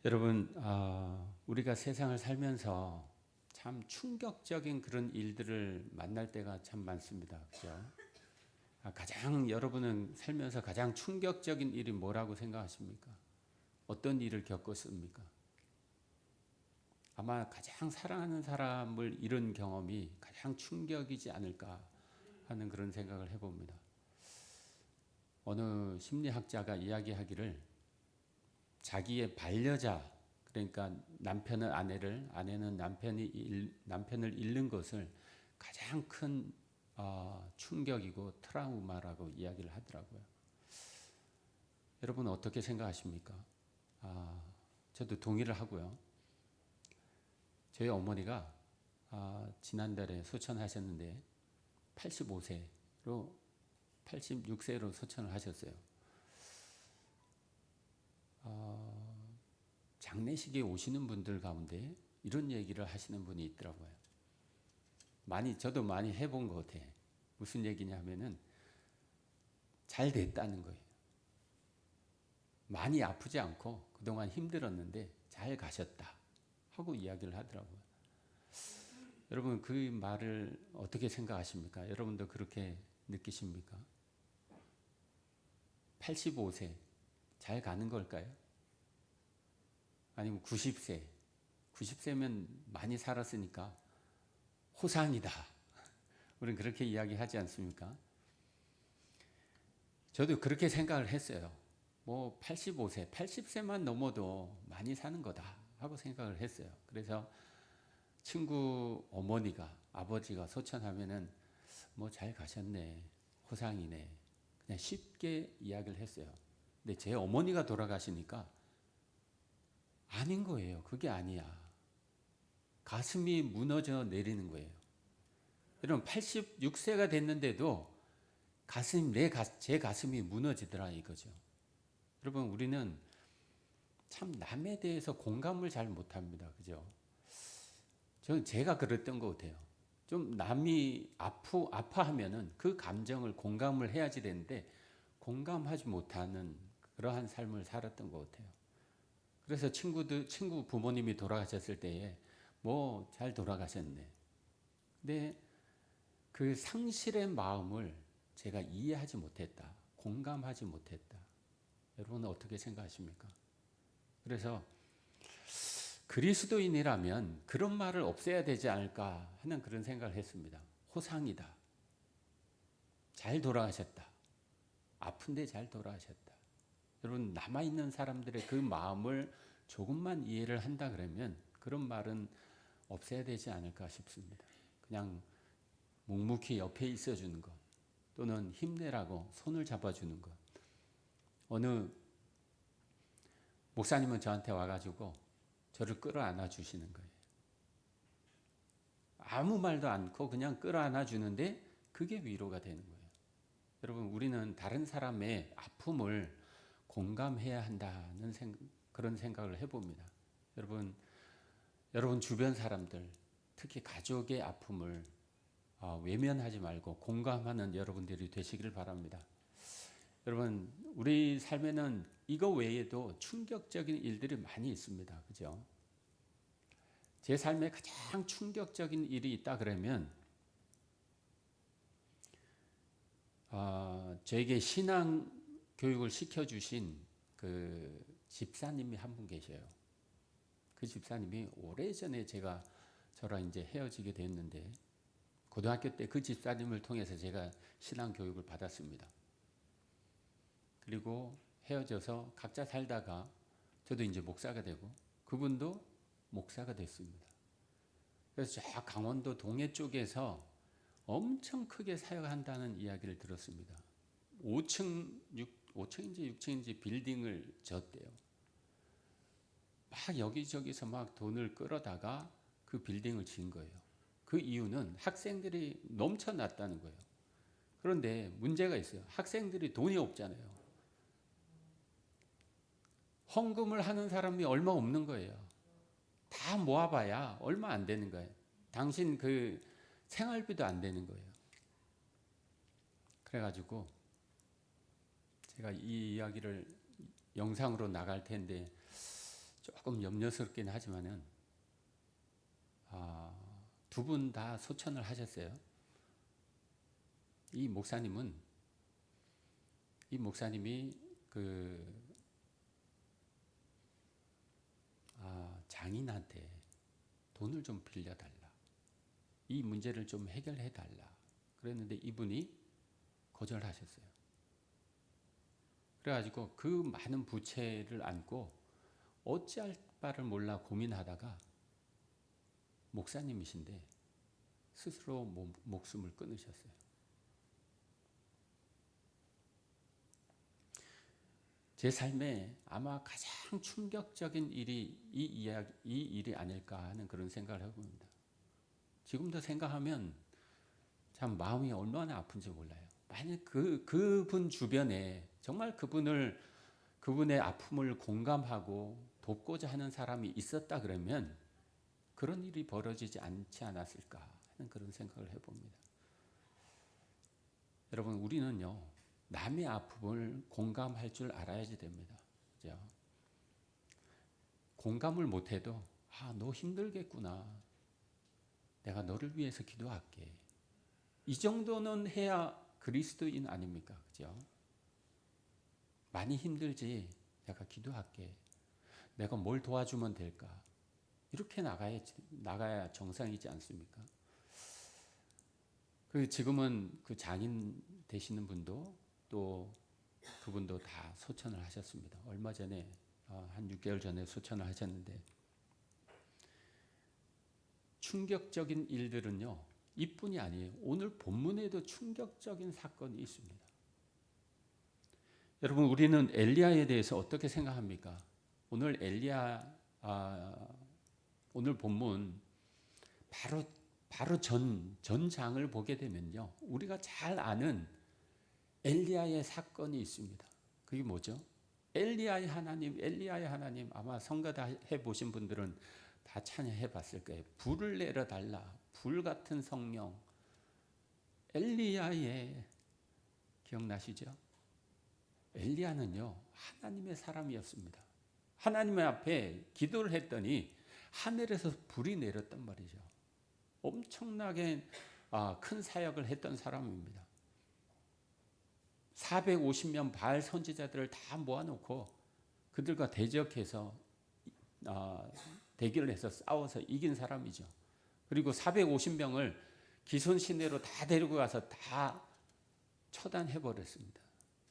여러분, 우리가 세상을 살면서 참 충격적인 그런 일들을 만날 때가 참 많습니다. 그죠? 가장 여러분은 살면서 가장 충격적인 일이 뭐라고 생각하십니까? 어떤 일을 겪었습니까? 아마 가장 사랑하는 사람을 잃은 경험이 가장 충격이지 않을까 하는 그런 생각을 해봅니다. 어느 심리학자가 이야기하기를 자기의 반려자, 그러니까 남편은 아내를, 아내는 남편을 잃는 것을 가장 큰 충격이고 트라우마라고 이야기를 하더라고요. 여러분 어떻게 생각하십니까? 저도 동의를 하고요. 저희 어머니가 지난달에 소천하셨는데 86세로 소천을 하셨어요. 장례식에 오시는 분들 가운데 이런 얘기를 하시는 분이 있더라고요. 저도 많이 해본 것 같아요. 무슨 얘기냐 하면은 잘 됐다는 거예요. 많이 아프지 않고 그동안 힘들었는데 잘 가셨다 하고 이야기를 하더라고요. 여러분 그 말을 어떻게 생각하십니까? 여러분도 그렇게 느끼십니까? 85세 잘 가는 걸까요? 아니면 90세면 많이 살았으니까 호상이다. 우리는 그렇게 이야기하지 않습니까? 저도 그렇게 생각을 했어요. 85세, 80세만 넘어도 많이 사는 거다 하고 생각을 했어요. 그래서 친구 어머니가, 아버지가 소천하면은 잘 가셨네, 호상이네, 그냥 쉽게 이야기를 했어요. 근데 제 어머니가 돌아가시니까 아닌 거예요. 그게 아니야. 가슴이 무너져 내리는 거예요. 여러분 86세가 됐는데도 제 가슴이 무너지더라 이거죠. 여러분 우리는 참 남에 대해서 공감을 잘 못합니다. 그죠? 제가 그랬던 것 같아요. 좀 남이 아파하면은 그 감정을 공감을 해야지 되는데 공감하지 못하는 그러한 삶을 살았던 것 같아요. 그래서 친구 부모님이 돌아가셨을 때에 잘 돌아가셨네. 근데 그 상실의 마음을 제가 이해하지 못했다. 공감하지 못했다. 여러분은 어떻게 생각하십니까? 그래서 그리스도인이라면 그런 말을 없애야 되지 않을까 하는 그런 생각을 했습니다. 호상이다. 잘 돌아가셨다. 아픈데 잘 돌아가셨다. 여러분 남아있는 사람들의 그 마음을 조금만 이해를 한다 그러면 그런 말은 없애야 되지 않을까 싶습니다. 그냥 묵묵히 옆에 있어주는 것 또는 힘내라고 손을 잡아주는 것. 어느 목사님은 저한테 와가지고 저를 끌어안아 주시는 거예요. 아무 말도 않고 그냥 끌어안아 주는데 그게 위로가 되는 거예요. 여러분 우리는 다른 사람의 아픔을 공감해야 한다는 그런 생각을 해봅니다. 여러분 주변 사람들 특히 가족의 아픔을 외면하지 말고 공감하는 여러분들이 되시길 바랍니다. 여러분 우리 삶에는 이거 외에도 충격적인 일들이 많이 있습니다. 그죠? 제 삶에 가장 충격적인 일이 있다 그러면 저에게 신앙 교육을 시켜주신 그 집사님이 한 분 계셔요. 그 집사님이 오래전에 저랑 이제 헤어지게 됐는데 고등학교 때 그 집사님을 통해서 제가 신앙 교육을 받았습니다. 그리고 헤어져서 각자 살다가 저도 이제 목사가 되고 그분도 목사가 됐습니다. 그래서 저 강원도 동해 쪽에서 엄청 크게 사역한다는 이야기를 들었습니다. 5층인지 6층인지 빌딩을 졌대요. 막 여기저기서 막 돈을 끌어다가 그 빌딩을 지은 거예요. 그 이유는 학생들이 넘쳐났다는 거예요. 그런데 문제가 있어요. 학생들이 돈이 없잖아요. 헌금을 하는 사람이 얼마 없는 거예요. 다 모아봐야 얼마 안 되는 거예요. 당신 그 생활비도 안 되는 거예요. 그래가지고 제가 이 이야기를 영상으로 나갈 텐데 조금 염려스럽긴 하지만은 두 분 다 소천을 하셨어요. 이 목사님이 장인한테 돈을 좀 빌려달라. 이 문제를 좀 해결해달라. 그랬는데 이분이 거절하셨어요. 그래가지고 그 많은 부채를 안고 어찌할 바를 몰라 고민하다가 목사님이신데 스스로 목숨을 끊으셨어요. 제 삶에 아마 가장 충격적인 일이 이 일이 아닐까 하는 그런 생각을 해봅니다. 지금도 생각하면 참 마음이 얼마나 아픈지 몰라요. 만약 그분 주변에 정말 그분의 아픔을 공감하고 돕고자 하는 사람이 있었다 그러면 그런 일이 벌어지지 않지 않았을까 하는 그런 생각을 해봅니다. 여러분, 우리는요, 남의 아픔을 공감할 줄 알아야지 됩니다. 그죠? 공감을 못해도 너 힘들겠구나. 내가 너를 위해서 기도할게. 이 정도는 해야 그리스도인 아닙니까? 그죠? 많이 힘들지. 내가 기도할게. 내가 뭘 도와주면 될까? 이렇게 나가야 정상이지 않습니까? 지금은 그 장인 되시는 분도 또 그분도 다 소천을 하셨습니다. 얼마 전에 한 6개월 전에 소천을 하셨는데 충격적인 일들은요. 이뿐이 아니에요. 오늘 본문에도 충격적인 사건이 있습니다. 여러분, 우리는 엘리야에 대해서 어떻게 생각합니까? 오늘 오늘 본문 바로 전장을 보게 되면요. 우리가 잘 아는 엘리야의 사건이 있습니다. 그게 뭐죠? 엘리야의 하나님. 아마 성가 다 해보신 분들은 다 찬양해 봤을 거예요. 불을 내려달라. 불 같은 성령. 엘리야의 기억나시죠? 엘리야는요. 하나님의 사람이었습니다. 하나님 앞에 기도를 했더니 하늘에서 불이 내렸단 말이죠. 엄청나게 큰 사역을 했던 사람입니다. 450명 바알 선지자들을 다 모아놓고 그들과 대적해서 대결을 해서 싸워서 이긴 사람이죠. 그리고 450명을 기손 시내로 다 데리고 가서 다 처단해버렸습니다.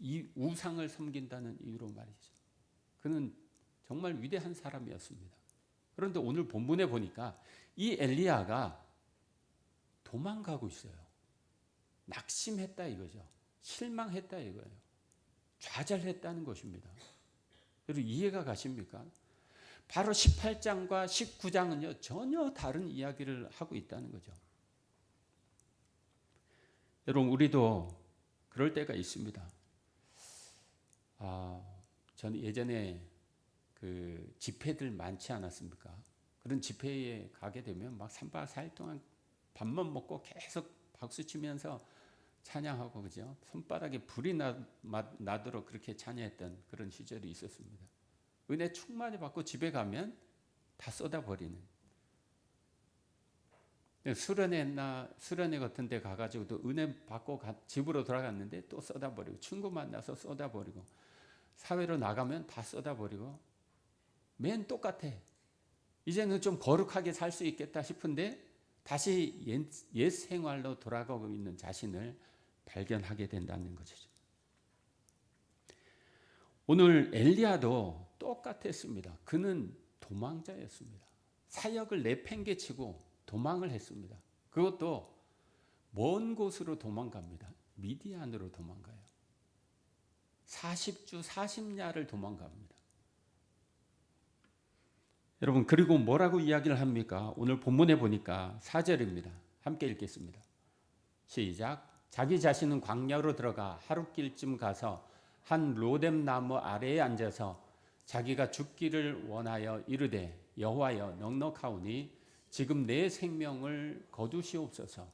이 우상을 섬긴다는 이유로 말이죠. 그는 정말 위대한 사람이었습니다. 그런데 오늘 본문에 보니까 이 엘리야가 도망가고 있어요. 낙심했다 이거죠. 실망했다 이거예요. 좌절했다는 것입니다. 여러분 이해가 가십니까? 바로 18장과 19장은요 전혀 다른 이야기를 하고 있다는 거죠. 여러분 우리도 그럴 때가 있습니다. 저는 예전에 그 집회들 많지 않았습니까? 그런 집회에 가게 되면 막 3박 4일 동안 밥만 먹고 계속 박수 치면서 찬양하고 그죠? 손바닥에 불이 나도록 그렇게 찬양했던 그런 시절이 있었습니다. 은혜 충만히 받고 집에 가면 다 쏟아버리는. 수련회 같은 데 가가지고 또 은혜 받고 집으로 돌아갔는데 또 쏟아버리고 친구 만나서 쏟아버리고 사회로 나가면 다 쏟아버리고 맨 똑같아. 이제는 좀 거룩하게 살 수 있겠다 싶은데 다시 옛 생활로 돌아가고 있는 자신을 발견하게 된다는 것이죠. 오늘 엘리야도 똑같았습니다. 그는 도망자였습니다. 사역을 내팽개치고 도망을 했습니다. 그것도 먼 곳으로 도망갑니다. 미디안으로 도망가요. 40주 40야를 도망갑니다. 여러분 그리고 뭐라고 이야기를 합니까? 오늘 본문에 보니까 4절입니다. 함께 읽겠습니다. 시작. 자기 자신은 광야로 들어가 하룻길쯤 가서 한 로뎀 나무 아래에 앉아서 자기가 죽기를 원하여 이르되 여호와여 넉넉하오니 지금 내 생명을 거두시옵소서.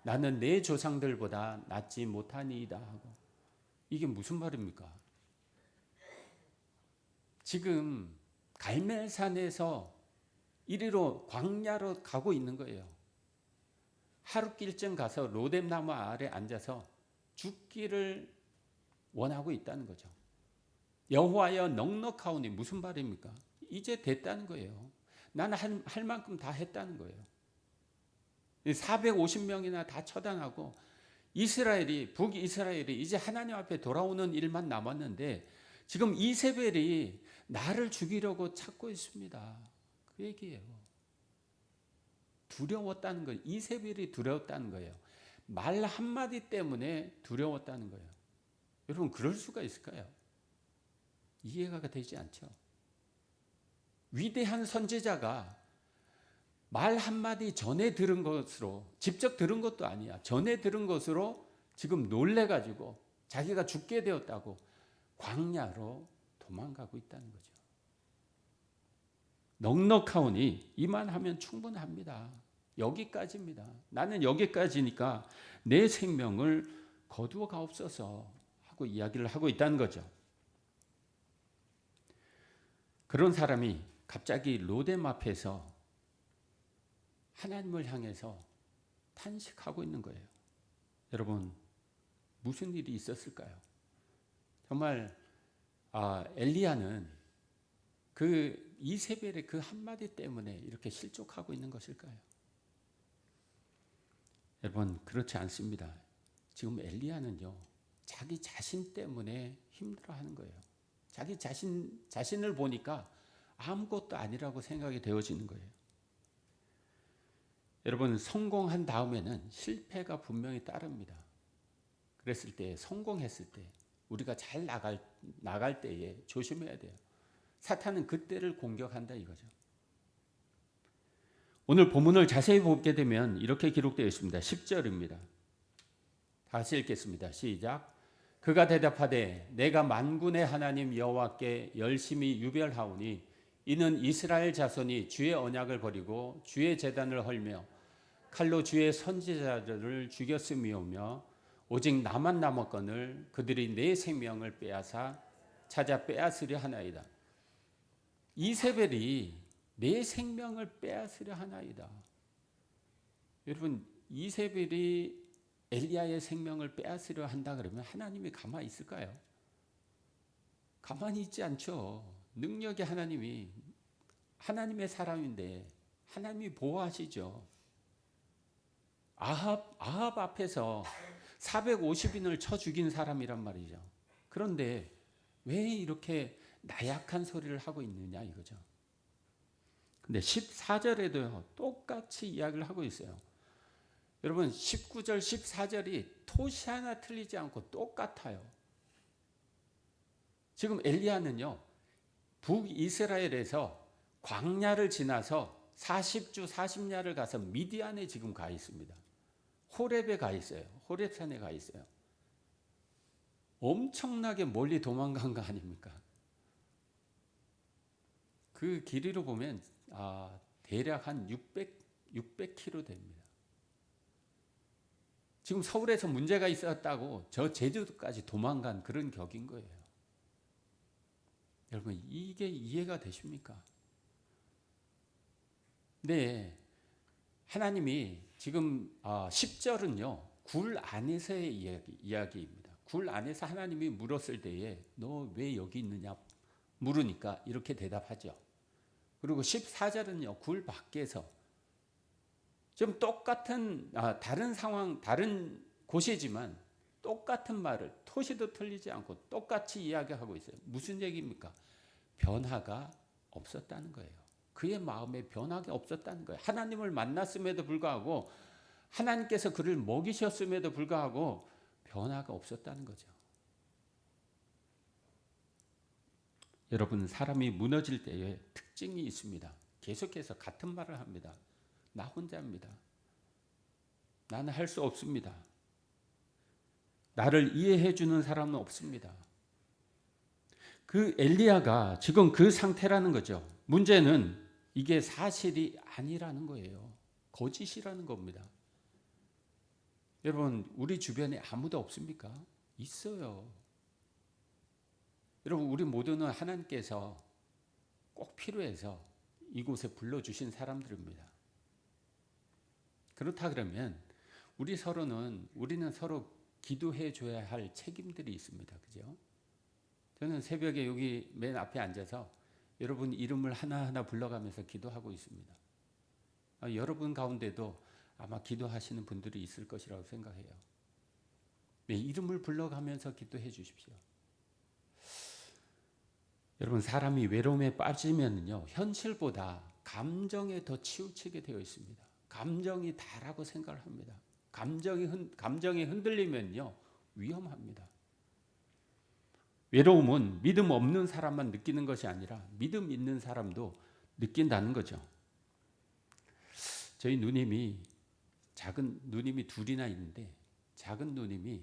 나는 내 조상들보다 낫지 못하니이다 하고. 이게 무슨 말입니까? 지금 갈멜산에서 이리로 광야로 가고 있는 거예요. 하룻길쯤 가서 로뎀나무 아래 앉아서 죽기를 원하고 있다는 거죠. 여호와여 넉넉하오니 무슨 말입니까? 이제 됐다는 거예요. 나는 할 만큼 다 했다는 거예요. 450명이나 다 처단하고 북이스라엘이 이제 하나님 앞에 돌아오는 일만 남았는데 지금 이세벨이 나를 죽이려고 찾고 있습니다. 그 얘기예요. 두려웠다는 거예요. 이세벨이 두려웠다는 거예요. 말 한마디 때문에 두려웠다는 거예요. 여러분 그럴 수가 있을까요? 이해가 되지 않죠. 위대한 선지자가 말 한마디 전에 들은 것으로, 직접 들은 것도 아니야, 전에 들은 것으로 지금 놀래가지고 자기가 죽게 되었다고 광야로 도망가고 있다는 거죠. 넉넉하오니 이만하면 충분합니다. 여기까지입니다. 나는 여기까지니까 내 생명을 거두어 가옵소서 하고 이야기를 하고 있다는 거죠. 그런 사람이 갑자기 로뎀 앞에서 하나님을 향해서 탄식하고 있는 거예요. 여러분 무슨 일이 있었을까요? 정말 엘리야는 그 이세벨의 그 한마디 때문에 이렇게 실족하고 있는 것일까요? 여러분 그렇지 않습니다. 지금 엘리야는요 자기 자신 때문에 힘들어하는 거예요. 자기 자신을 보니까 아무것도 아니라고 생각이 되어지는 거예요. 여러분 성공한 다음에는 실패가 분명히 따릅니다. 그랬을 때, 성공했을 때 우리가 잘 나갈 때에 조심해야 돼요. 사탄은 그때를 공격한다 이거죠. 오늘 본문을 자세히 보게 되면 이렇게 기록되어 있습니다. 10절입니다. 다시 읽겠습니다. 시작. 그가 대답하되 내가 만군의 하나님 여호와께 열심히 유별하오니 이는 이스라엘 자손이 주의 언약을 버리고 주의 제단을 헐며 칼로 주의 선지자들을 죽였음이오며 오직 나만 남았거늘 그들이 내 생명을 빼앗아 찾아 빼앗으려 하나이다. 이세벨이 내 생명을 빼앗으려 하나이다. 여러분 이세벨이 엘리야의 생명을 빼앗으려 한다 그러면 하나님이 가만히 있을까요? 가만히 있지 않죠. 능력의 하나님이 하나님의 사람인데 하나님이 보호하시죠. 아합 앞에서 450인을 쳐 죽인 사람이란 말이죠. 그런데 왜 이렇게 나약한 소리를 하고 있느냐 이거죠. 근데 14절에도요 똑같이 이야기를 하고 있어요. 여러분 19절 14절이 토시 하나 틀리지 않고 똑같아요. 지금 엘리야는요 북이스라엘에서 광야를 지나서 40주 40야를 가서 미디안에 지금 가 있습니다. 호렙에 가 있어요. 호렙산에 가 있어요. 엄청나게 멀리 도망간 거 아닙니까? 그 길이로 보면 대략 한 600km 됩니다. 지금 서울에서 문제가 있었다고 저 제주도까지 도망간 그런 격인 거예요. 여러분 이게 이해가 되십니까? 네, 하나님이 지금 10절은요 굴 안에서의 이야기입니다. 굴 안에서 하나님이 물었을 때에 너 왜 여기 있느냐 물으니까 이렇게 대답하죠. 그리고 14절은요 굴 밖에서 좀 똑같은 다른 상황 다른 곳이지만 똑같은 말을 토시도 틀리지 않고 똑같이 이야기하고 있어요. 무슨 얘기입니까? 변화가 없었다는 거예요. 그의 마음에 변화가 없었다는 거예요. 하나님을 만났음에도 불구하고 하나님께서 그를 먹이셨음에도 불구하고 변화가 없었다는 거죠. 여러분 사람이 무너질 때에 특징이 있습니다. 계속해서 같은 말을 합니다. 나 혼자입니다. 나는 할 수 없습니다. 나를 이해해 주는 사람은 없습니다. 그 엘리야가 지금 그 상태라는 거죠. 문제는 이게 사실이 아니라는 거예요. 거짓이라는 겁니다. 여러분 우리 주변에 아무도 없습니까? 있어요. 여러분 우리 모두는 하나님께서 꼭 필요해서 이곳에 불러주신 사람들입니다. 그렇다 그러면 우리는 서로 기도해 줘야 할 책임들이 있습니다. 그죠? 저는 새벽에 여기 맨 앞에 앉아서 여러분 이름을 하나하나 불러가면서 기도하고 있습니다. 여러분 가운데도 아마 기도하시는 분들이 있을 것이라고 생각해요. 네, 이름을 불러가면서 기도해 주십시오. 여러분, 사람이 외로움에 빠지면요, 현실보다 감정에 더 치우치게 되어 있습니다. 감정이 다라고 생각을 합니다. 감정이 흔들리면요, 위험합니다. 외로움은 믿음 없는 사람만 느끼는 것이 아니라 믿음 있는 사람도 느낀다는 거죠. 저희 누님이 작은 누님이 둘이나 있는데 작은 누님이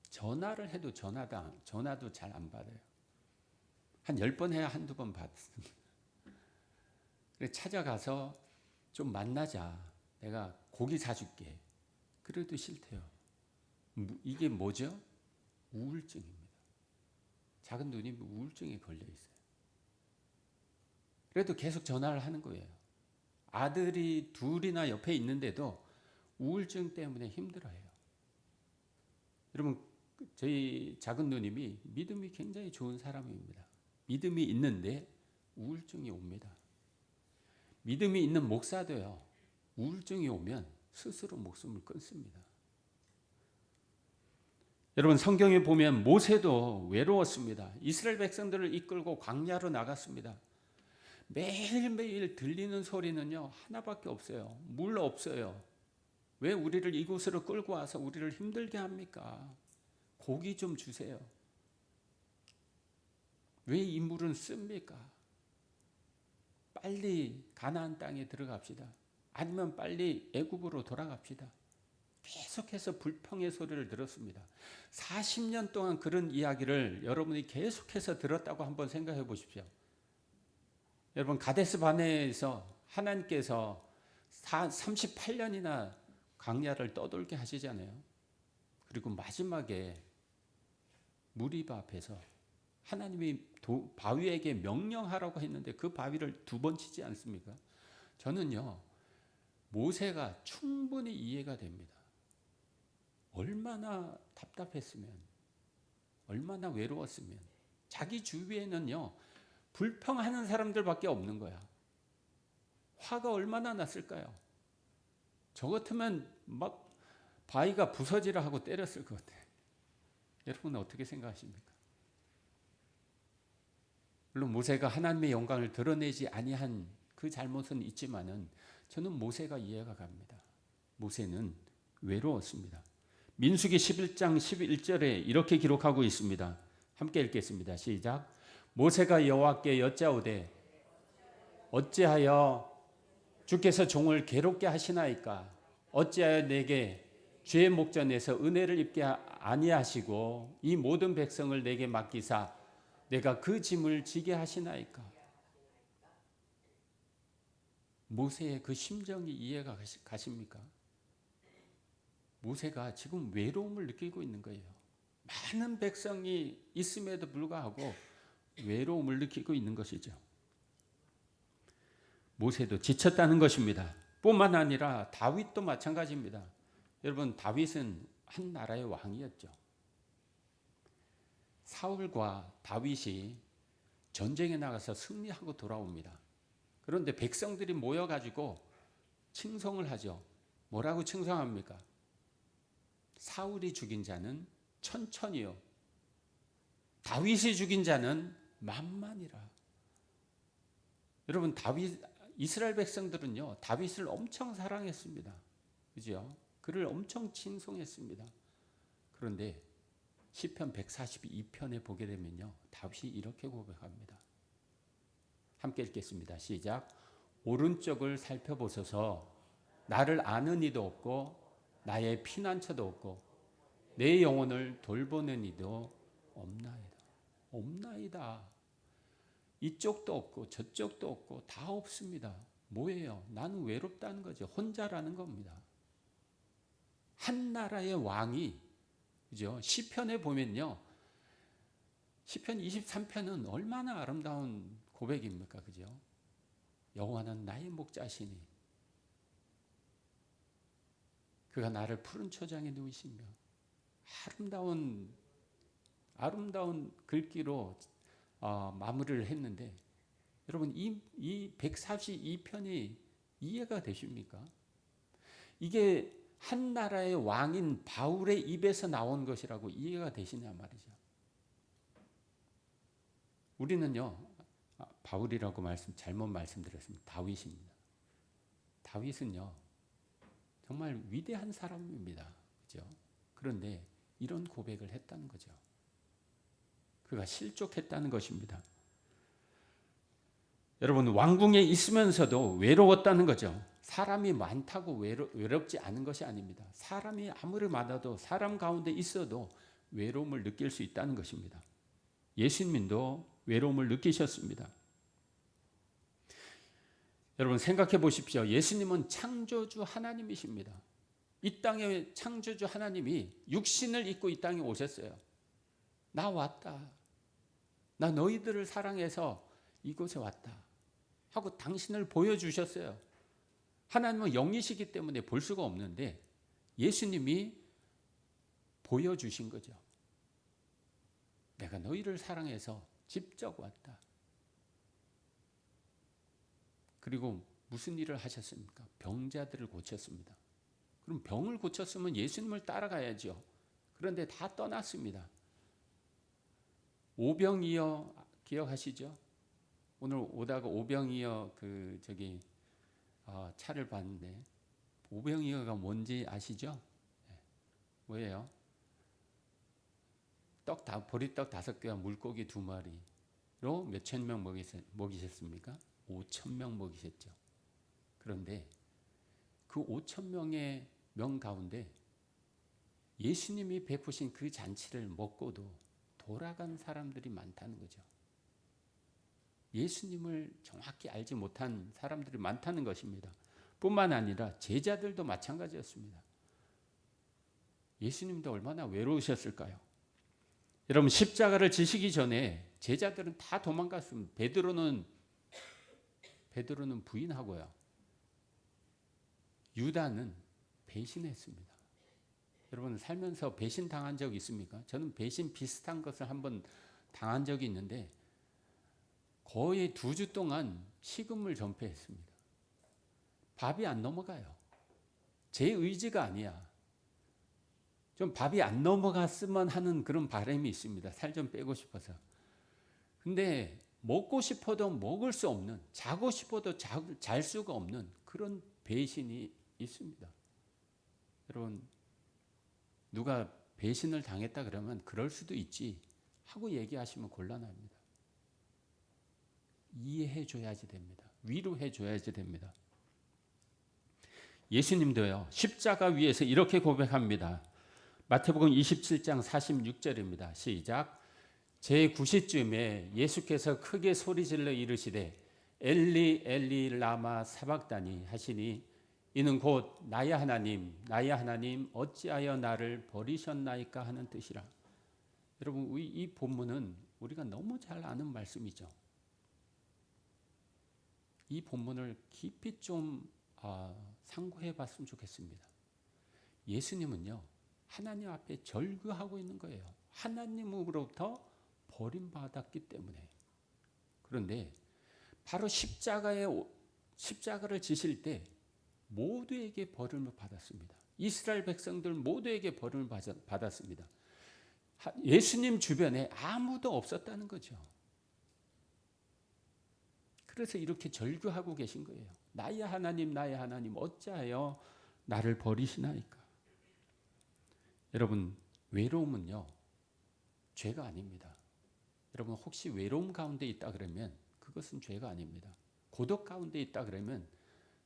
전화를 해도 전화도 잘 안 받아요. 한 10번 해야 한두 번 받습니다. 그래서 찾아가서 좀 만나자. 내가 고기 사줄게. 그래도 싫대요. 이게 뭐죠? 우울증입니다. 작은 누님이 우울증에 걸려 있어요. 그래도 계속 전화를 하는 거예요. 아들이 둘이나 옆에 있는데도 우울증 때문에 힘들어해요. 여러분, 저희 작은 누님이 믿음이 굉장히 좋은 사람입니다. 믿음이 있는데 우울증이 옵니다. 믿음이 있는 목사도요, 우울증이 오면 스스로 목숨을 끊습니다. 여러분, 성경에 보면 모세도 외로웠습니다. 이스라엘 백성들을 이끌고 광야로 나갔습니다. 매일매일 들리는 소리는요, 하나밖에 없어요. 물 없어요. 왜 우리를 이곳으로 끌고 와서 우리를 힘들게 합니까? 고기 좀 주세요. 왜 이 물은 씁니까? 빨리 가나안 땅에 들어갑시다. 아니면 빨리 애굽으로 돌아갑시다. 계속해서 불평의 소리를 들었습니다. 40년 동안 그런 이야기를 여러분이 계속해서 들었다고 한번 생각해 보십시오. 여러분, 가데스 바네에서 하나님께서 38년이나 광야를 떠돌게 하시잖아요. 그리고 마지막에 무리바 앞에서 하나님이 바위에게 명령하라고 했는데 그 바위를 2번 치지 않습니까? 저는요, 모세가 충분히 이해가 됩니다. 얼마나 답답했으면, 얼마나 외로웠으면. 자기 주위에는요, 불평하는 사람들밖에 없는 거야. 화가 얼마나 났을까요? 저 같으면 막 바위가 부서지라 하고 때렸을 것 같아요. 여러분은 어떻게 생각하십니까? 물론 모세가 하나님의 영광을 드러내지 아니한 그 잘못은 있지만은 저는 모세가 이해가 갑니다. 모세는 외로웠습니다. 민수기 11장 11절에 이렇게 기록하고 있습니다. 함께 읽겠습니다. 시작. 모세가 여호와께 여짜오되 어찌하여 주께서 종을 괴롭게 하시나이까? 어찌하여 내게 죄의 목전에서 은혜를 입게 아니하시고 이 모든 백성을 내게 맡기사 내가 그 짐을 지게 하시나이까? 모세의 그 심정이 이해가 가십니까? 모세가 지금 외로움을 느끼고 있는 거예요. 많은 백성이 있음에도 불구하고 외로움을 느끼고 있는 것이죠. 모세도 지쳤다는 것입니다. 뿐만 아니라 다윗도 마찬가지입니다. 여러분, 다윗은 한 나라의 왕이었죠. 사울과 다윗이 전쟁에 나가서 승리하고 돌아옵니다. 그런데 백성들이 모여가지고 칭송을 하죠. 뭐라고 칭송합니까? 사울이 죽인 자는 천천히요, 다윗이 죽인 자는 만만이라. 여러분, 이스라엘 백성들은요, 다윗을 엄청 사랑했습니다. 그죠? 그를 엄청 칭송했습니다. 그런데 시편 142편에 보게 되면요, 다윗이 이렇게 고백합니다. 함께 읽겠습니다. 시작. 오른쪽을 살펴보소서. 나를 아는 이도 없고 나의 피난처도 없고 내 영혼을 돌보는 이도 없나이다. 없나이다. 이쪽도 없고 저쪽도 없고 다 없습니다. 뭐예요? 나는 외롭다는 거죠. 혼자라는 겁니다. 한 나라의 왕이, 그죠? 시편에 보면요, 시편 23편은 얼마나 아름다운 고백입니까? 그죠? 여호와는 나의 목자시니 그가 나를 푸른 초장에 누이시며 아름다운 글귀로 마무리를 했는데, 여러분 이 142편이 이해가 되십니까? 이게 한 나라의 왕인 바울의 입에서 나온 것이라고 이해가 되시냐 말이죠. 우리는요, 바울이라고 잘못 말씀드렸습니다. 다윗입니다. 다윗은요 정말 위대한 사람입니다. 그죠? 그런데 이런 고백을 했다는 거죠. 그가 실족했다는 것입니다. 여러분, 왕궁에 있으면서도 외로웠다는 거죠. 사람이 많다고 외롭지 않은 것이 아닙니다. 사람이 아무리 많아도, 사람 가운데 있어도 외로움을 느낄 수 있다는 것입니다. 예수님도 외로움을 느끼셨습니다. 여러분 생각해 보십시오. 예수님은 창조주 하나님이십니다. 이 땅의 창조주 하나님이 육신을 입고 이 땅에 오셨어요. 나 왔다. 나 너희들을 사랑해서 이곳에 왔다 하고 당신을 보여주셨어요. 하나님은 영이시기 때문에 볼 수가 없는데 예수님이 보여주신 거죠. 내가 너희를 사랑해서 직접 왔다. 그리고 무슨 일을 하셨습니까? 병자들을 고쳤습니다. 그럼 병을 고쳤으면 예수님을 따라가야죠. 그런데 다 떠났습니다. 오병이어 기억하시죠? 오늘 오다가 오병이어 차를 봤는데 오병이어가 뭔지 아시죠? 뭐예요? 보리떡 5개와 물고기 2마리로 몇천 명 먹이셨습니까? 5천 명 먹이셨죠. 그런데 그 5천 명의 명 가운데 예수님이 베푸신 그 잔치를 먹고도 돌아간 사람들이 많다는 거죠. 예수님을 정확히 알지 못한 사람들이 많다는 것입니다. 뿐만 아니라 제자들도 마찬가지였습니다. 예수님도 얼마나 외로우셨을까요? 여러분 십자가를 지시기 전에 제자들은 다 도망갔습니다. 베드로는 부인하고요. 유다는 배신했습니다. 여러분 살면서 배신 당한 적 있습니까? 저는 배신 비슷한 것을 한번 당한 적이 있는데 거의 2주 동안 식음을 전폐했습니다. 밥이 안 넘어가요. 제 의지가 아니야. 좀 밥이 안 넘어갔으면 하는 그런 바람이 있습니다. 살 좀 빼고 싶어서. 근데 먹고 싶어도 먹을 수 없는, 자고 싶어도 잘 수가 없는 그런 배신이 있습니다. 여러분 누가 배신을 당했다 그러면 그럴 수도 있지 하고 얘기하시면 곤란합니다. 이해해 줘야지 됩니다. 위로해 줘야지 됩니다. 예수님도요 십자가 위에서 이렇게 고백합니다. 마태복음 27장 46절입니다. 시작. 제9시쯤에 예수께서 크게 소리질러 이르시되 엘리 엘리 라마 사박다니 하시니 이는 곧 나의 하나님 어찌하여 나를 버리셨나이까 하는 뜻이라. 여러분 이 본문은 우리가 너무 잘 아는 말씀이죠. 이 본문을 깊이 좀 상고해 봤으면 좋겠습니다. 예수님은요 하나님 앞에 절규하고 있는 거예요. 하나님으로부터 버림받았기 때문에. 그런데 바로 십자가를 지실 때 모두에게 버림을 받았습니다. 이스라엘 백성들 모두에게 버림을 받았습니다. 예수님 주변에 아무도 없었다는 거죠. 그래서 이렇게 절규하고 계신 거예요. 나의 하나님 어찌하여 나를 버리시나이까. 여러분 외로움은요 죄가 아닙니다. 여러분 혹시 외로움 가운데 있다 그러면 그것은 죄가 아닙니다. 고독 가운데 있다 그러면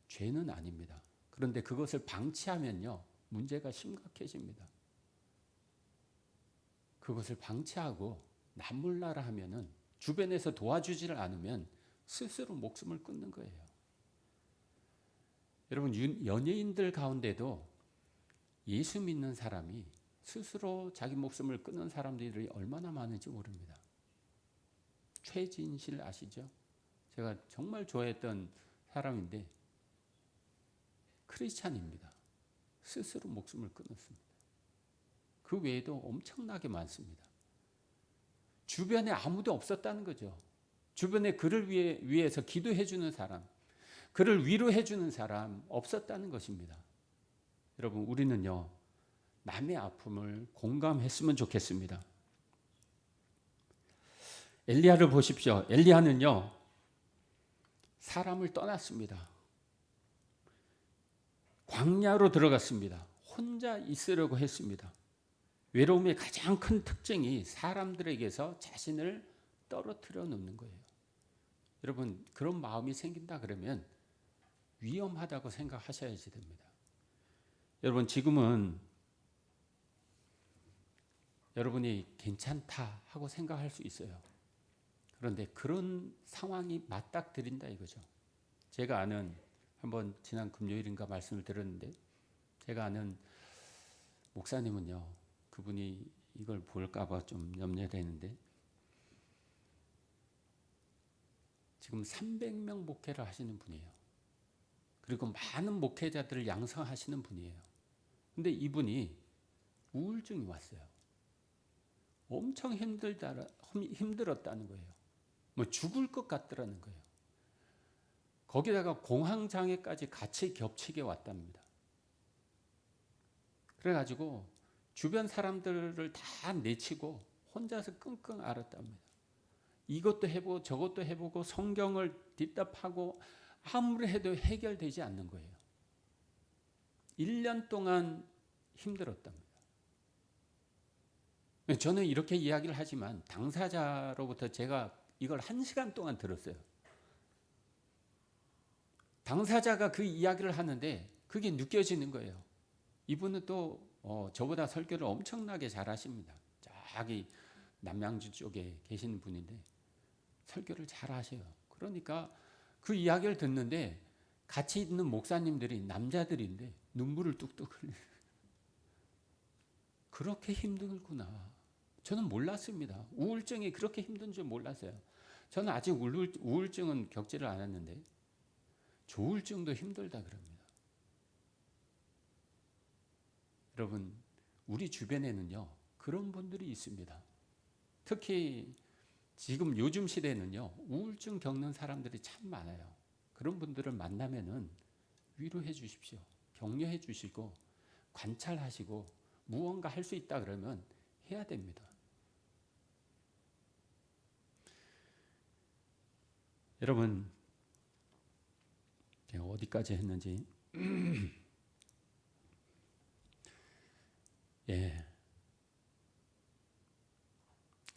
죄는 아닙니다. 그런데 그것을 방치하면요 문제가 심각해집니다. 그것을 방치하고 남몰라라 하면은 주변에서 도와주지를 않으면 스스로 목숨을 끊는 거예요. 여러분 연예인들 가운데도 예수 믿는 사람이 스스로 자기 목숨을 끊는 사람들이 얼마나 많은지 모릅니다. 최진실 아시죠? 제가 정말 좋아했던 사람인데 크리스찬입니다. 스스로 목숨을 끊었습니다. 그 외에도 엄청나게 많습니다. 주변에 아무도 없었다는 거죠. 주변에 그를 위해서 기도해 주는 사람, 그를 위로해 주는 사람 없었다는 것입니다. 여러분, 우리는요, 남의 아픔을 공감했으면 좋겠습니다. 엘리야를 보십시오. 엘리야는요, 사람을 떠났습니다. 광야로 들어갔습니다. 혼자 있으려고 했습니다. 외로움의 가장 큰 특징이 사람들에게서 자신을 떨어뜨려 놓는 거예요. 여러분, 그런 마음이 생긴다 그러면 위험하다고 생각하셔야지 됩니다. 여러분, 지금은 여러분이 괜찮다 하고 생각할 수 있어요. 그런데 그런 상황이 맞닥뜨린다 이거죠. 제가 아는, 한번 지난 금요일인가 말씀을 드렸는데, 제가 아는 목사님은요, 그분이 이걸 볼까봐 좀 염려되는데, 지금 300명 목회를 하시는 분이에요. 그리고 많은 목회자들을 양성하시는 분이에요. 근데 이분이 우울증이 왔어요. 엄청 힘들었다는 거예요. 뭐 죽을 것 같더라는 거예요. 거기다가 공황장애까지 같이 겹치게 왔답니다. 그래가지고 주변 사람들을 다 내치고 혼자서 끙끙 앓았답니다. 이것도 해보고 저것도 해보고 성경을 뒷답하고 아무리 해도 해결되지 않는 거예요. 1년 동안 힘들었답니다. 저는 이렇게 이야기를 하지만 당사자로부터 제가 이걸 1시간 동안 들었어요. 당사자가 그 이야기를 하는데 그게 느껴지는 거예요. 이분은 또 저보다 설교를 엄청나게 잘하십니다. 저기 남양주 쪽에 계시는 분인데 설교를 잘하셔요. 그러니까 그 이야기를 듣는데 같이 있는 목사님들이 남자들인데 눈물을 뚝뚝 흘려요. 그렇게 힘들구나. 저는 몰랐습니다. 우울증이 그렇게 힘든 줄 몰랐어요. 저는 아직 우울증은 겪지를 않았는데 조울증도 힘들다 그럽니다. 여러분, 우리 주변에는요, 그런 분들이 있습니다. 특히 지금 요즘 시대에는요, 우울증 겪는 사람들이 참 많아요. 그런 분들을 만나면은 위로해 주십시오. 격려해 주시고 관찰하시고 무언가 할 수 있다 그러면 해야 됩니다. 여러분, 제가 어디까지 했는지 예,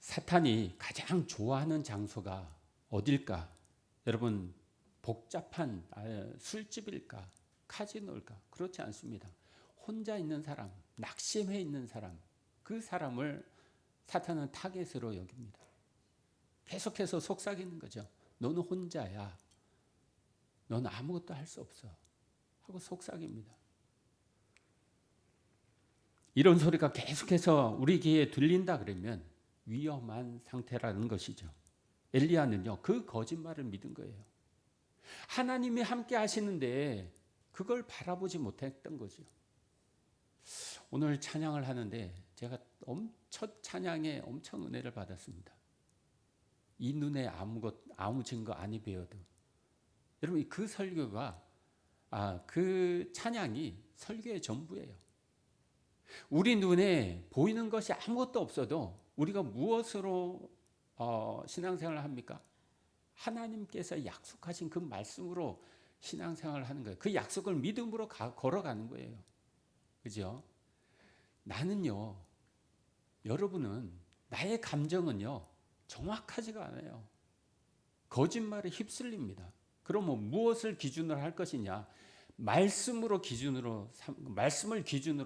사탄이 가장 좋아하는 장소가 어딜까? 여러분, 복잡한 술집일까? 카지노일까? 그렇지 않습니다. 혼자 있는 사람, 낙심해 있는 사람, 그 사람을 사탄은 타겟으로 여깁니다. 계속해서 속삭이는 거죠. 너는 혼자야. 너는 아무것도 할 수 없어. 하고 속삭입니다. 이런 소리가 계속해서 우리 귀에 들린다 그러면 위험한 상태라는 것이죠. 엘리야는요, 그 거짓말을 믿은 거예요. 하나님이 함께 하시는데 그걸 바라보지 못했던 거죠. 오늘 찬양을 하는데 제가 첫 찬양에 엄청 은혜를 받았습니다. 이 눈에 아무 증거 아니 배워도. 여러분, 그 설교가 그 찬양이 설교의 전부예요. 우리 눈에 보이는 것이 아무것도 없어도 우리가 무엇으로 신앙생활을 합니까? 하나님께서 약속하신 그 말씀으로 신앙생활을 하는 거예요. 그 약속을 믿음으로 걸어가는 거예요. 그죠? 나는요, 여러분은, 나의 감정은요, 정확하지가 않아요. 거짓말에 휩쓸립니다. 그러면 무엇을 기준으로 할 것이냐? 말씀을 기준으로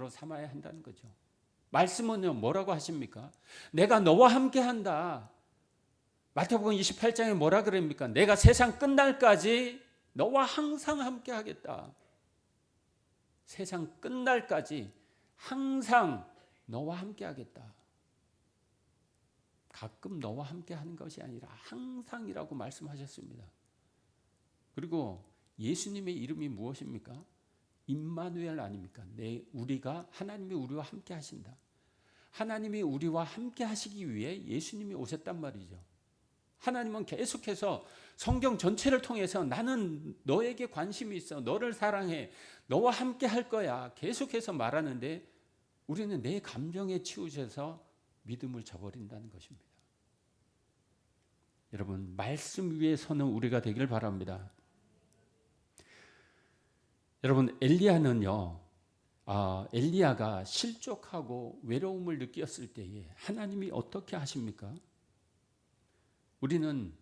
삼아야 한다는 거죠. 말씀은요, 뭐라고 하십니까? 내가 너와 함께 한다. 마태복음 28장에 뭐라 그럽니까? 내가 세상 끝날까지 너와 항상 함께 하겠다. 세상 끝날까지 항상 너와 함께 하겠다. 가끔 너와 함께 하는 것이 아니라 항상이라고 말씀하셨습니다. 그리고 예수님의 이름이 무엇입니까? 임마누엘 아닙니까? 우리가 하나님이 우리와 함께 하신다. 하나님이 우리와 함께 하시기 위해 예수님이 오셨단 말이죠. 하나님은 계속해서 성경 전체를 통해서 나는 너에게 관심이 있어. 너를 사랑해. 너와 함께 할 거야. 계속해서 말하는데 우리는 내 감정에 치우쳐서 믿음을 저버린다는 것입니다. 여러분, 말씀 위에 서는 우리가 되길 바랍니다. 여러분, 엘리야가 실족하고 외로움을 느꼈을 때에 하나님이 어떻게 하십니까? 우리는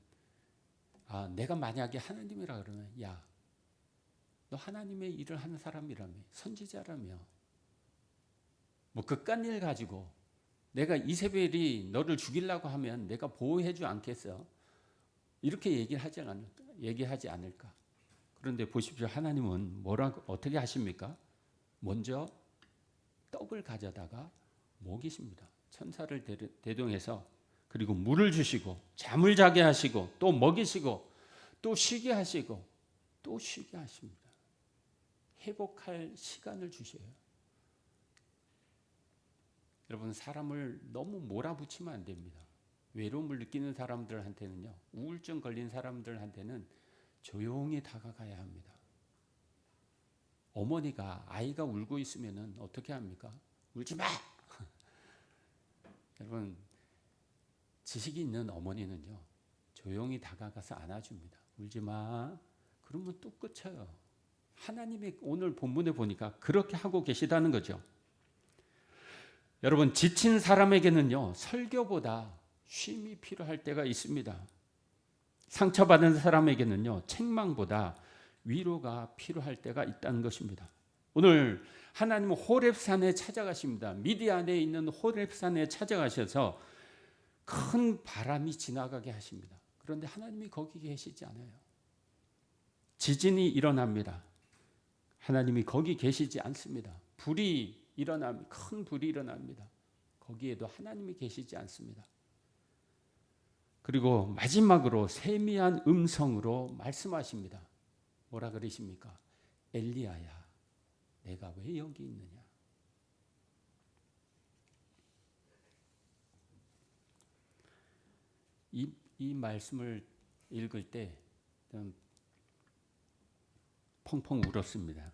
내가 만약에 하나님이라 그러면 야, 너 하나님의 일을 하는 사람이라며, 선지자라며, 뭐 그깟 일 가지고 내가 이세벨이 너를 죽이려고 하면 내가 보호해주지 않겠어? 이렇게 얘기하지 않을까? 그런데 보십시오. 하나님은 어떻게 하십니까? 먼저 떡을 가져다가 먹이십니다. 천사를 대동해서, 그리고 물을 주시고 잠을 자게 하시고 또 먹이시고 또 쉬게 하시고 또 쉬게 하십니다. 회복할 시간을 주셔요. 여러분, 사람을 너무 몰아붙이면 안 됩니다. 외로움을 느끼는 사람들한테는요, 우울증 걸린 사람들한테는 조용히 다가가야 합니다. 어머니가 아이가 울고 있으면 어떻게 합니까? 울지 마! 여러분, 지식이 있는 어머니는요, 조용히 다가가서 안아줍니다. 울지 마. 그러면 뚝 끝쳐요. 하나님의 오늘 본문에 보니까 그렇게 하고 계시다는 거죠. 여러분, 지친 사람에게는요, 설교보다 쉼이 필요할 때가 있습니다. 상처받은 사람에게는요, 책망보다 위로가 필요할 때가 있다는 것입니다. 오늘 하나님은 호렙산에 찾아가십니다. 미디안에 있는 호렙산에 찾아가셔서 큰 바람이 지나가게 하십니다. 그런데 하나님이 거기 계시지 않아요. 지진이 일어납니다. 하나님이 거기 계시지 않습니다. 큰 불이 일어납니다. 거기에도 하나님이 계시지 않습니다. 그리고 마지막으로 세미한 음성으로 말씀하십니다. 뭐라 그러십니까? 엘리야야, 내가 왜 여기 있느냐? 이 말씀을 읽을 때 펑펑 울었습니다.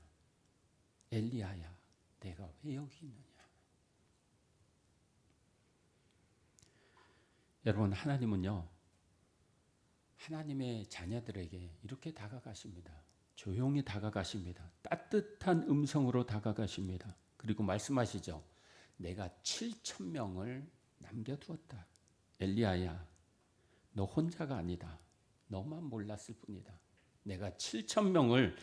엘리야야, 내가 왜 여기 있느냐? 여러분, 하나님은요, 하나님의 자녀들에게 이렇게 다가가십니다. 조용히 다가가십니다. 따뜻한 음성으로 다가가십니다. 그리고 말씀하시죠. 내가 7,000명을 남겨두었다. 엘리야야, 너 혼자가 아니다. 너만 몰랐을 뿐이다. 내가 7,000명을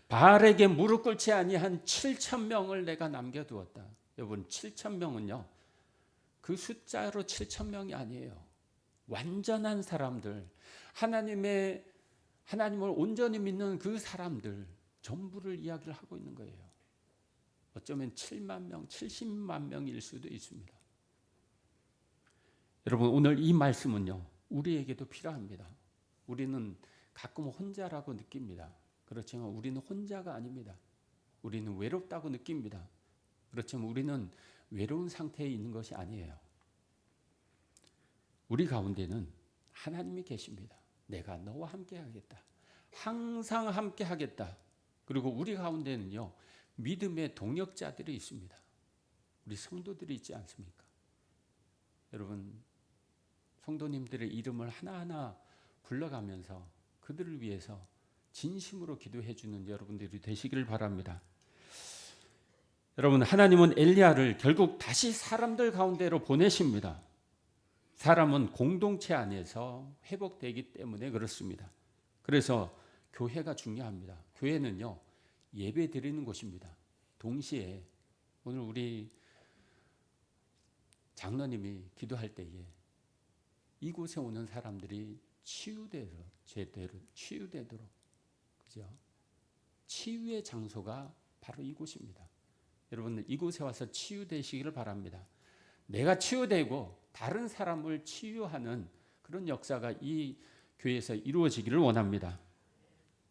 바알에게 무릎 꿇지 아니한 7,000명을 내가 남겨두었다. 여러분, 7,000명은요, 그 숫자로 7,000명이 아니에요. 완전한 사람들, 하나님을 온전히 믿는 그 사람들 전부를 이야기를 하고 있는 거예요. 어쩌면 7만 명, 70만 명일 수도 있습니다. 여러분, 오늘 이 말씀은요, 우리에게도 필요합니다. 우리는 가끔 혼자라고 느낍니다. 그렇지만 우리는 혼자가 아닙니다. 우리는 외롭다고 느낍니다. 그렇지만 우리는 외로운 상태에 있는 것이 아니에요. 우리 가운데는 하나님이 계십니다. 내가 너와 함께 하겠다. 항상 함께 하겠다. 그리고 우리 가운데는요, 믿음의 동역자들이 있습니다. 우리 성도들이 있지 않습니까? 여러분, 성도님들의 이름을 하나하나 불러가면서 그들을 위해서 진심으로 기도해 주는 여러분들이 되시길 바랍니다. 여러분, 하나님은 엘리야를 결국 다시 사람들 가운데로 보내십니다. 사람은 공동체 안에서 회복되기 때문에 그렇습니다. 그래서 교회가 중요합니다. 교회는요, 예배 드리는 곳입니다. 동시에 오늘 우리 장로님이 기도할 때에 이곳에 오는 사람들이 제대로 치유되도록, 그죠? 치유의 장소가 바로 이곳입니다. 여러분, 이곳에 와서 치유되시기를 바랍니다. 내가 치유되고 다른 사람을 치유하는 그런 역사가 이 교회에서 이루어지기를 원합니다.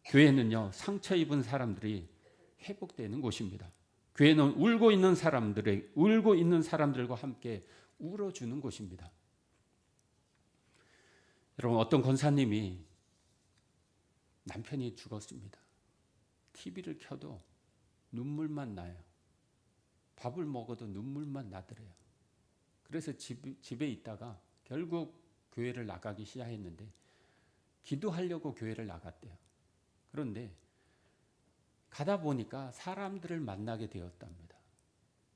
교회는요, 상처 입은 사람들이 회복되는 곳입니다. 교회는 울고 있는 사람들과 함께 울어주는 곳입니다. 여러분, 어떤 권사님이 남편이 죽었습니다. TV를 켜도 눈물만 나요. 밥을 먹어도 눈물만 나더래요. 그래서 집에 있다가 결국 교회를 나가기 시작했는데, 기도하려고 교회를 나갔대요. 그런데 가다 보니까 사람들을 만나게 되었답니다.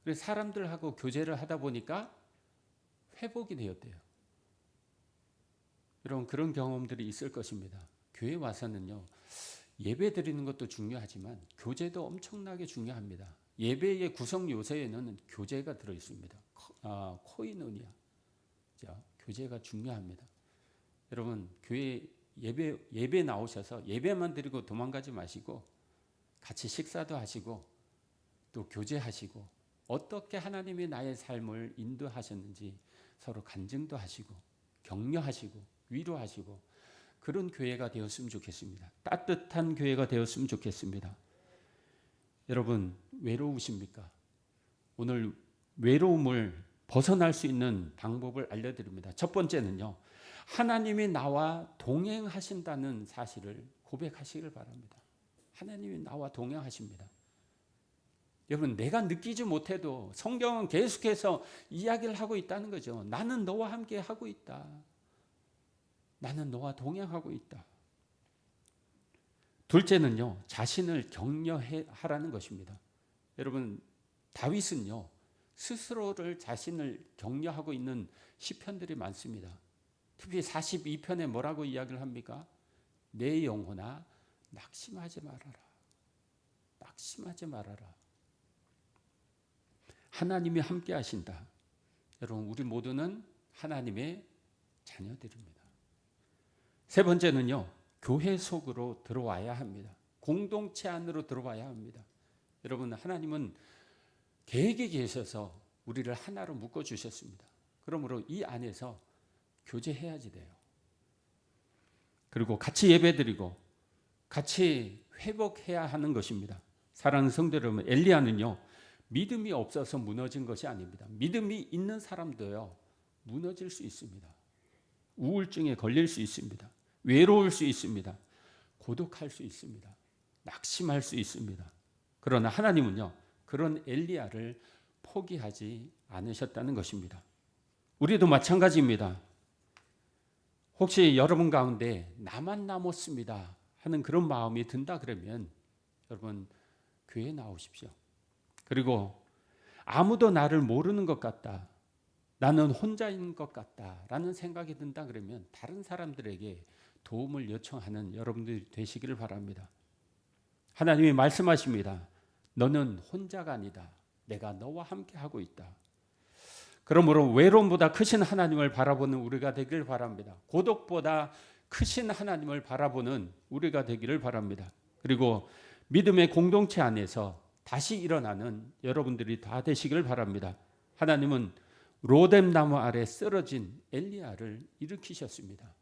그래서 사람들하고 교제를 하다 보니까 회복이 되었대요. 여러분, 그런 경험들이 있을 것입니다. 교회 와서는요, 예배 드리는 것도 중요하지만 교제도 엄청나게 중요합니다. 예배의 구성 요소에는 교제가 들어 있습니다. 코이노니아, 교제가 중요합니다. 여러분, 교회 예배 나오셔서 예배만 드리고 도망가지 마시고 같이 식사도 하시고 또 교제하시고 어떻게 하나님이 나의 삶을 인도하셨는지 서로 간증도 하시고 격려하시고 위로하시고 그런 교회가 되었으면 좋겠습니다. 따뜻한 교회가 되었으면 좋겠습니다. 여러분, 외로우십니까? 오늘 외로움을 벗어날 수 있는 방법을 알려드립니다. 첫 번째는요, 하나님이 나와 동행하신다는 사실을 고백하시길 바랍니다. 하나님이 나와 동행하십니다. 여러분, 내가 느끼지 못해도 성경은 계속해서 이야기를 하고 있다는 거죠. 나는 너와 함께 하고 있다. 나는 너와 동행하고 있다. 둘째는요, 자신을 격려하라는 것입니다. 여러분, 다윗은요, 스스로를 자신을 격려하고 있는 시편들이 많습니다. 특히 42편에 뭐라고 이야기를 합니까? 내 영혼아 낙심하지 말아라. 낙심하지 말아라. 하나님이 함께 하신다. 여러분, 우리 모두는 하나님의 자녀들입니다. 세 번째는요, 교회 속으로 들어와야 합니다. 공동체 안으로 들어와야 합니다. 여러분, 하나님은 계획이 계셔서 우리를 하나로 묶어주셨습니다. 그러므로 이 안에서 교제해야지 돼요. 그리고 같이 예배드리고 같이 회복해야 하는 것입니다. 사랑하는 성도 여러분, 엘리야는요, 믿음이 없어서 무너진 것이 아닙니다. 믿음이 있는 사람도요, 무너질 수 있습니다. 우울증에 걸릴 수 있습니다. 외로울 수 있습니다. 고독할 수 있습니다. 낙심할 수 있습니다. 그러나 하나님은요, 그런 엘리야를 포기하지 않으셨다는 것입니다. 우리도 마찬가지입니다. 혹시 여러분 가운데 나만 남았습니다 하는 그런 마음이 든다 그러면 여러분, 교회에 나오십시오. 그리고 아무도 나를 모르는 것 같다, 나는 혼자인 것 같다라는 생각이 든다 그러면 다른 사람들에게 도움을 요청하는 여러분들이 되시기를 바랍니다. 하나님이 말씀하십니다. 너는 혼자가 아니다. 내가 너와 함께 하고 있다. 그러므로 외로움보다 크신 하나님을 바라보는 우리가 되기를 바랍니다. 고독보다 크신 하나님을 바라보는 우리가 되기를 바랍니다. 그리고 믿음의 공동체 안에서 다시 일어나는 여러분들이 다 되시기를 바랍니다. 하나님은 로뎀 나무 아래 쓰러진 엘리야를 일으키셨습니다.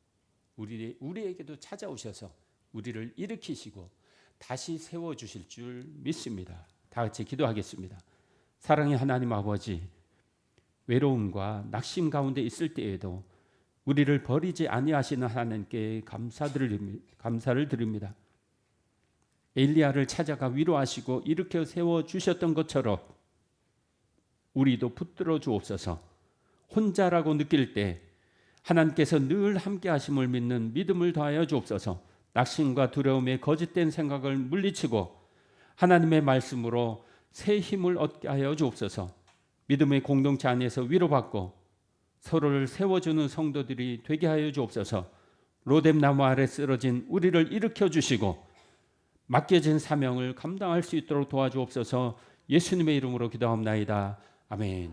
우리에게도 찾아오셔서 우리를 일으키시고 다시 세워주실 줄 믿습니다. 다 같이 기도하겠습니다. 사랑의 하나님 아버지, 외로움과 낙심 가운데 있을 때에도 우리를 버리지 아니하시는 하나님께 감사를 드립니다. 엘리야를 찾아가 위로하시고 일으켜 세워주셨던 것처럼 우리도 붙들어 주옵소서. 혼자라고 느낄 때 하나님께서 늘 함께 하심을 믿는 믿음을 더하여 주옵소서. 낙심과 두려움에 거짓된 생각을 물리치고 하나님의 말씀으로 새 힘을 얻게 하여 주옵소서. 믿음의 공동체 안에서 위로받고 서로를 세워주는 성도들이 되게 하여 주옵소서. 로뎀 나무 아래 쓰러진 우리를 일으켜 주시고 맡겨진 사명을 감당할 수 있도록 도와주옵소서. 예수님의 이름으로 기도합나이다. 아멘.